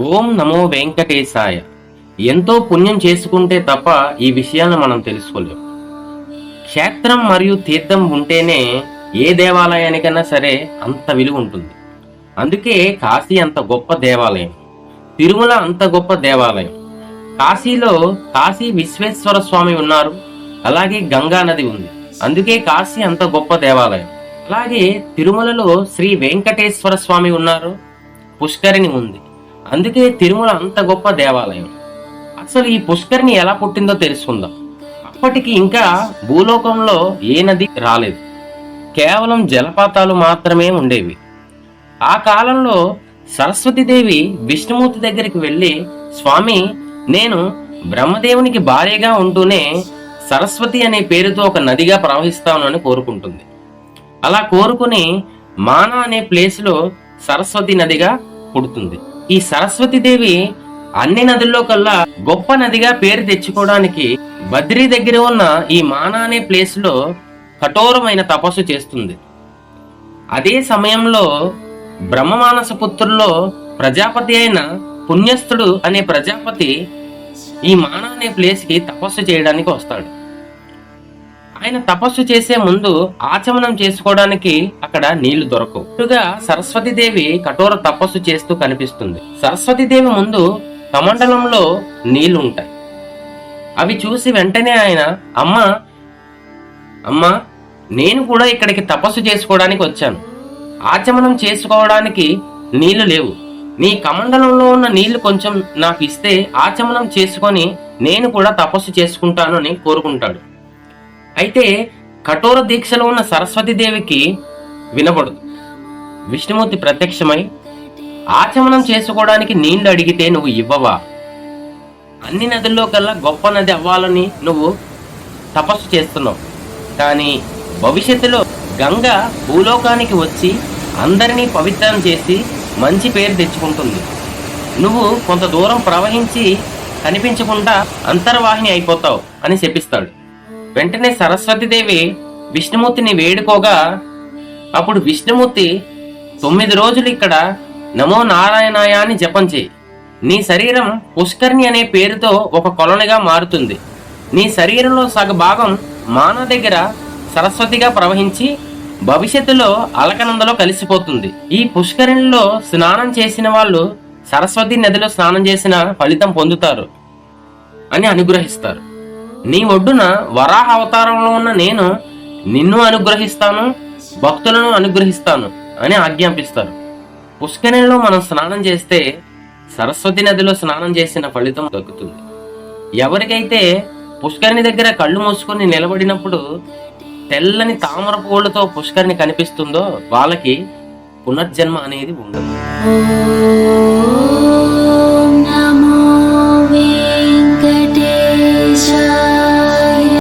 ఓం నమో వెంకటేశాయ. ఎంతో పుణ్యం చేసుకుంటే తప్ప ఈ విషయాన్ని మనం తెలుసుకోలేం. క్షేత్రం మరియు తీర్థం ఉంటేనే ఏ దేవాలయానికైనా సరే అంత విలువ ఉంటుంది. అందుకే కాశీ అంత గొప్ప దేవాలయం, తిరుమల అంత గొప్ప దేవాలయం. కాశీలో కాశీ విశ్వేశ్వర స్వామి ఉన్నారు, అలాగే గంగా నది ఉంది. అందుకే కాశీ అంత గొప్ప దేవాలయం. అలాగే తిరుమలలో శ్రీ వెంకటేశ్వర స్వామి ఉన్నారు, పుష్కరిణి ఉంది. అందుకే తిరుమల అంత గొప్ప దేవాలయం. అసలు ఈ పుష్కరిణి ఎలా పుట్టిందో తెలుసుకుందాం. అప్పటికి ఇంకా భూలోకంలో ఏ నది రాలేదు, కేవలం జలపాతాలు మాత్రమే ఉండేవి. ఆ కాలంలో సరస్వతీదేవి విష్ణుమూర్తి దగ్గరికి వెళ్ళి, స్వామి, నేను బ్రహ్మదేవునికి భార్యగా ఉంటూనే సరస్వతి అనే పేరుతో ఒక నదిగా ప్రవహిస్తాను అని కోరుకుంటుంది. అలా కోరుకుని మానా అనే ప్లేస్ లో సరస్వతి నదిగా పుడుతుంది. ఈ సరస్వతీదేవి అన్ని నదుల్లో కల్లా గొప్ప నదిగా పేరు తెచ్చుకోవడానికి బద్రీ దగ్గర ఉన్న ఈ మానా అనే ప్లేస్ లో కఠోరమైన తపస్సు చేస్తుంది. అదే సమయంలో బ్రహ్మమానస పుత్రుల్లో ప్రజాపతి అయిన పుణ్యస్థుడు అనే ప్రజాపతి ఈ మానా అనే ప్లేస్ కి తపస్సు చేయడానికి వస్తాడు. ఆయన తపస్సు చేసే ముందు ఆచమనం చేసుకోవడానికి అక్కడ నీళ్లు దొరకవు. ముందుగా సరస్వతీదేవి కఠోర తపస్సు చేస్తూ కనిపిస్తుంది. సరస్వతీదేవి ముందు కమండలంలో నీళ్లు ఉంటాయి. అవి చూసి వెంటనే ఆయన, అమ్మా, నేను కూడా ఇక్కడికి తపస్సు చేసుకోవడానికి వచ్చాను. ఆచమనం చేసుకోవడానికి నీళ్లు లేవు. నీ కమండలంలో ఉన్న నీళ్లు కొంచెం నాకు ఇస్తే ఆచమనం చేసుకొని నేను కూడా తపస్సు చేసుకుంటాను అని కోరుకుంటాడు. అయితే కఠోర దీక్షలో ఉన్న సరస్వతీదేవికి వినబడదు. విష్ణుమూర్తి ప్రత్యక్షమై, ఆచమనం చేసుకోవడానికి నీళ్లు అడిగితే నువ్వు ఇవ్వవా? అన్ని నదుల్లో కల్లా గొప్ప నది అవ్వాలని నువ్వు తపస్సు చేస్తున్నావు, కానీ భవిష్యత్తులో గంగ భూలోకానికి వచ్చి అందరినీ పవిత్రం చేసి మంచి పేరు తెచ్చుకుంటుంది. నువ్వు కొంత దూరం ప్రవహించి కనిపించకుండా అంతర్వాహిని అయిపోతావు అని శపిస్తాడు. వెంటనే సరస్వతీదేవి విష్ణుమూర్తిని వేడుకోగా, అప్పుడు విష్ణుమూర్తి 9 రోజులు ఇక్కడ నమో నారాయణాయ అని జపం చేయి. నీ శరీరం పుష్కరిణి అనే పేరుతో ఒక కొలనుగా మారుతుంది. నీ శరీరంలో సగ భాగం మానా దగ్గర సరస్వతిగా ప్రవహించి భవిష్యత్తులో అలకనందలో కలిసిపోతుంది. ఈ పుష్కరిణిలో స్నానం చేసిన వాళ్ళు సరస్వతి నదిలో స్నానం చేసిన ఫలితం పొందుతారు అని అనుగ్రహిస్తారు. నీ ఒడ్డున వరాహ అవతారంలో ఉన్న నేను నిన్ను అనుగ్రహిస్తాను, భక్తులను అనుగ్రహిస్తాను అని ఆజ్ఞాపిస్తారు. పుష్కరిణిలో మనం స్నానం చేస్తే సరస్వతి నదిలో స్నానం చేసిన ఫలితం దక్కుతుంది. ఎవరికైతే పుష్కరిణి దగ్గర కళ్ళు మూసుకొని నిలబడినప్పుడు తెల్లని తామర పువ్వులతో పుష్కరిణి కనిపిస్తుందో వాళ్ళకి పునర్జన్మ అనేది ఉండదు.